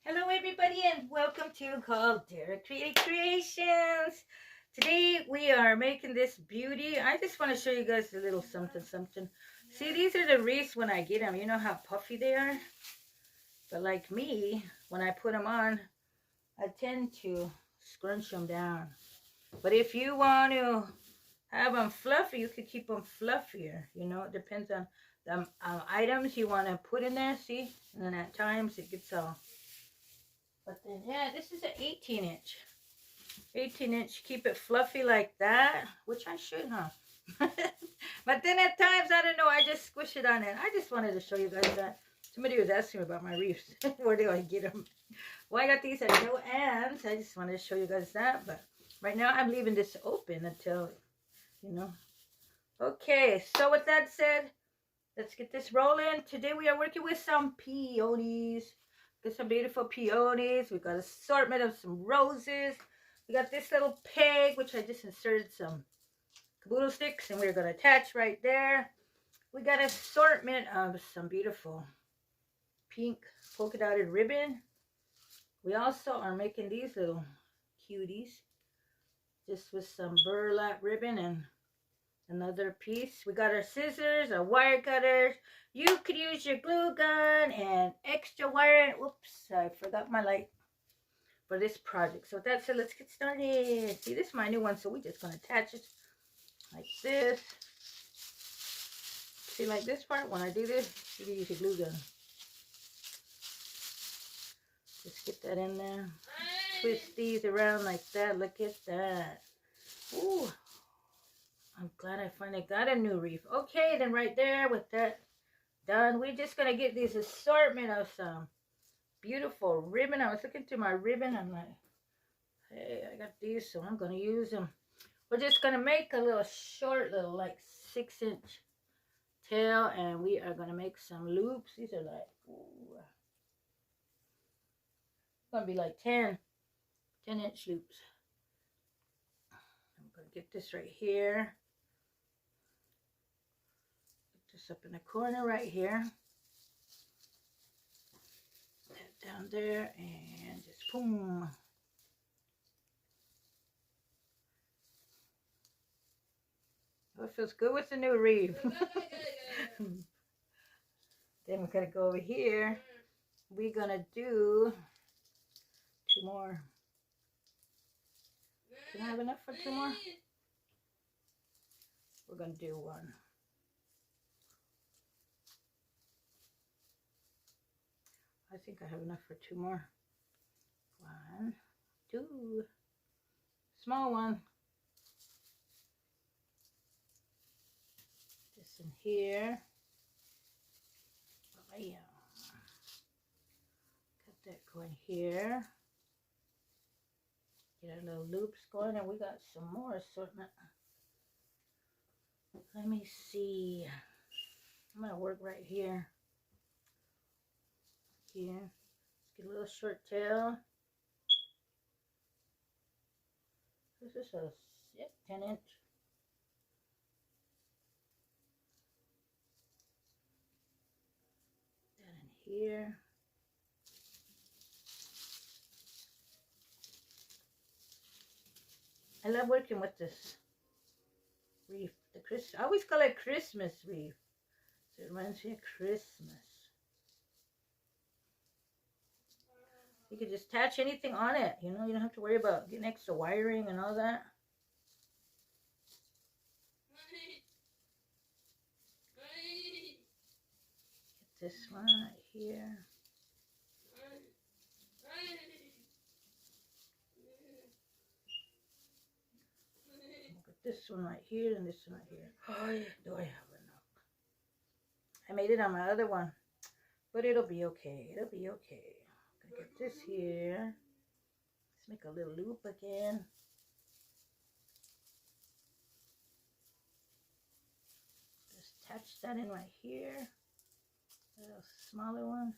Hello everybody and welcome to Caldera Creations. Today we are making this beauty. I just want to show you guys a little something. See, these are the wreaths when I get them. You know how puffy they are? But like me, when I put them on, I tend to scrunch them down. But if you want to have them fluffy, you could keep them fluffier. You know, it depends on the items you want to put in there. See? And then at times it gets all... But then, yeah, this is an 18-inch. 18-inch, keep it fluffy like that, which I should, huh? But then at times, I don't know, I just squish it on it. I just wanted to show you guys that. Somebody was asking me about my wreaths. Where do I get them? Well, I got these at Joann's. I just wanted to show you guys that. But right now, I'm leaving this open until, you know. Okay, so with that said, let's get this rolling. Today, we are working with some peonies. Got some beautiful peonies. We got an assortment of some roses. We got this little peg, which I just inserted some caboodle sticks, and we're going to attach right there. We got an assortment of some beautiful pink polka dotted ribbon. We also are making these little cuties just with some burlap ribbon and another piece. We got our scissors, our wire cutters. You could use your glue gun and extra wire. Whoops, I forgot my light for this project. So with that said, let's get started. See, this is my new one, so we're just going to attach it like this. See, like this part, when I do this, you can use your glue gun. Just get that in there. Twist these around like that. Look at that. Ooh. I'm glad I finally got a new wreath. Okay, then right there with that done, we're just going to get this assortment of some beautiful ribbon. I was looking through my ribbon. I'm like, hey, I got these, so I'm going to use them. We're just going to make a little short, little like 6-inch tail, and we are going to make some loops. These are like, ooh, going to be like 10-inch loops. I'm going to get this right here. This up in the corner right here. That down there and just boom. Oh, it feels good with the new wreath. Then we're going to go over here. We're going to do 2 more. Can I have enough for 2 more? We're going to do 1. I think I have enough for 2 more. 1, 2. Small one. This in here. Oh, yeah. Got that going here. Get our little loops going, and we got some more assortment. Let me see. I'm going to work right here. Here. Let's get a little short tail. This is a 10-inch. That in here. I love working with this wreath. I always call it Christmas wreath. So it reminds me of Christmas. You can just attach anything on it. You know, you don't have to worry about getting extra wiring and all that. Get this one right here. This one right here and this one right here. Oh, do I have enough? I made it on my other one, but it'll be okay. It'll be okay. I'm gonna get this here. Let's make a little loop again. Just attach that in right here. A little smaller one.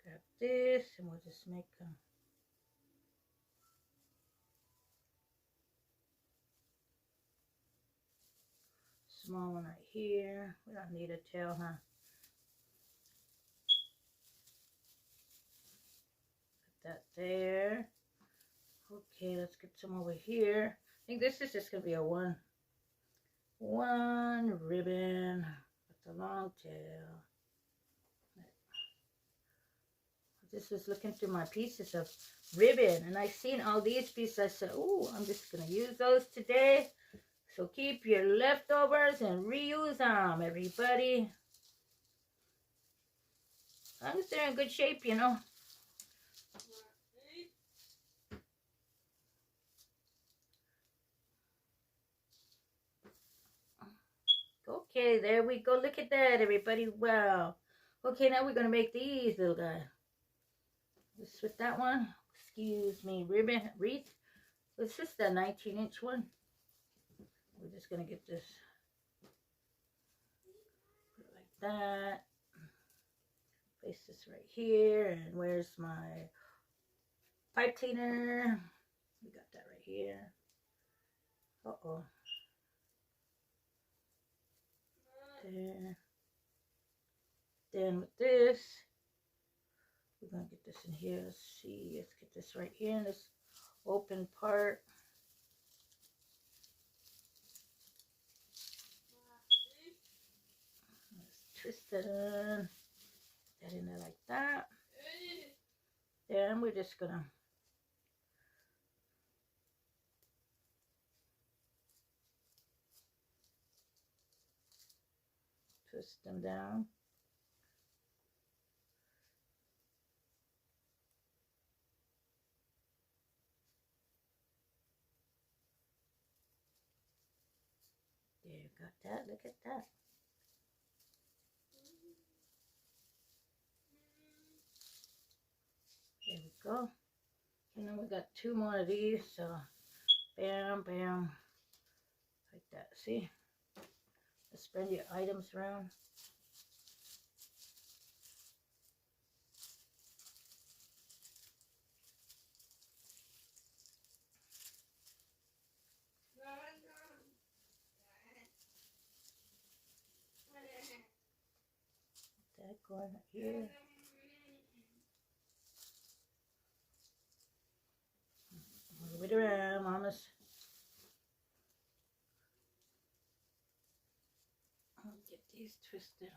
Grab this and we'll just make them. Small one right here. We don't need a tail, huh? that there. Okay, let's get some over here. I think this is just gonna be a one ribbon with a long tail. Just was looking through my pieces of ribbon, and I seen all these pieces. I said, oh, I'm just gonna use those today. So keep your leftovers and reuse them, everybody. As long as they're in good shape, you know. Okay, there we go. Look at that, everybody. Wow. Okay, now we're going to make these little guys. Just with that one. Excuse me, ribbon, wreath. It's just a 19-inch one. We're just going to get this. Put it like that. Place this right here. And where's my pipe cleaner? We got that right here. Uh-oh. There. Then with this, we're going to get this in here. Let's see. Let's get this right here in this open part. Let's twist that in. That in there like that. Then we're just going to twist them down. There, you got that. Look at that. There we go. And then we got two more of these. So, bam, bam. Like that. See? Let's spread your items around. That going right here. Move it around, mamas. I'll get these twisted.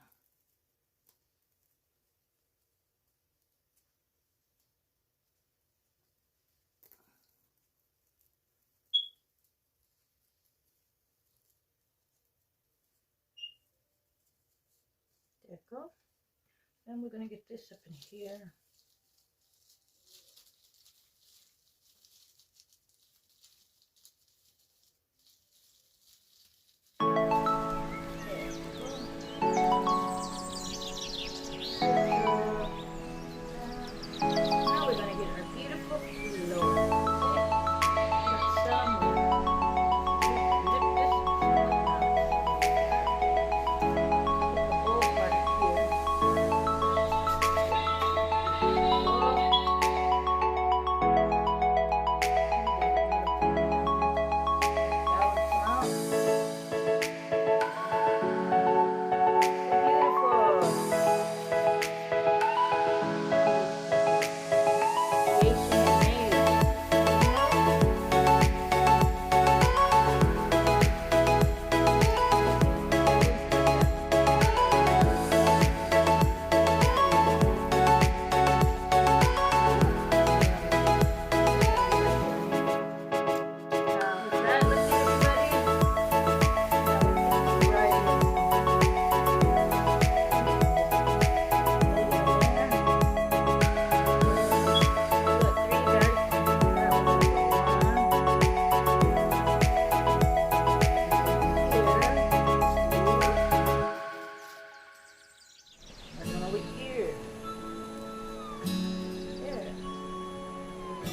There we go. And we're going to get this up in here.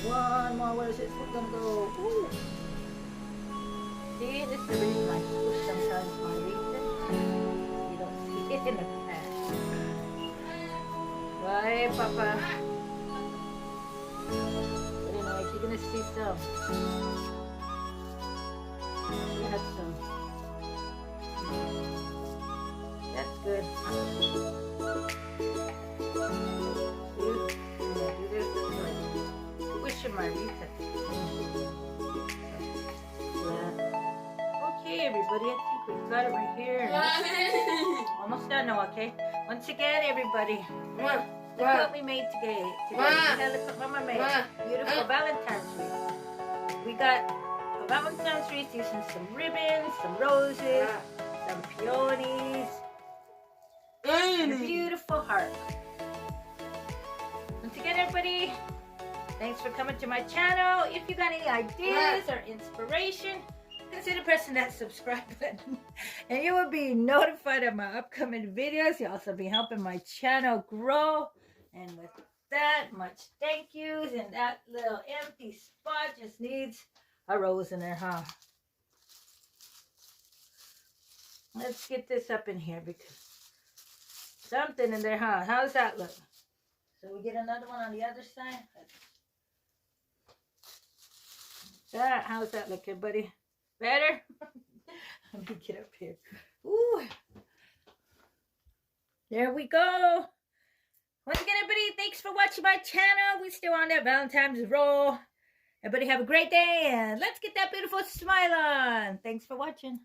One more, where is it? We're gonna go. Ooh. See, this is the reason I push sometimes my wreath. You don't see it in the back. Bye, Papa. But anyways, you're gonna see some. We had some. That's good. See? Do this way. everybody. I think we've got it right here. Almost done now, okay? Once again, everybody, look what we made today. Look what Mama made. Beautiful Valentine's wreath. We got a Valentine's wreath using some ribbons, some roses, some peonies, and a beautiful heart. Once again, everybody, thanks for coming to my channel. If you got any ideas or inspiration, consider pressing that subscribe button and you will be notified of my upcoming videos. You'll also be helping my channel grow. And with that, much thank yous. And that little empty spot just needs a rose in there, huh? Let's get this up in here because something in there, huh? How's that look? So we get another one on the other side. That, how's that looking, buddy? Better? Let me get up here. Ooh. There we go. Once again, everybody, thanks for watching my channel. We're still on that Valentine's roll. Everybody have a great day, and let's get that beautiful smile on. Thanks for watching.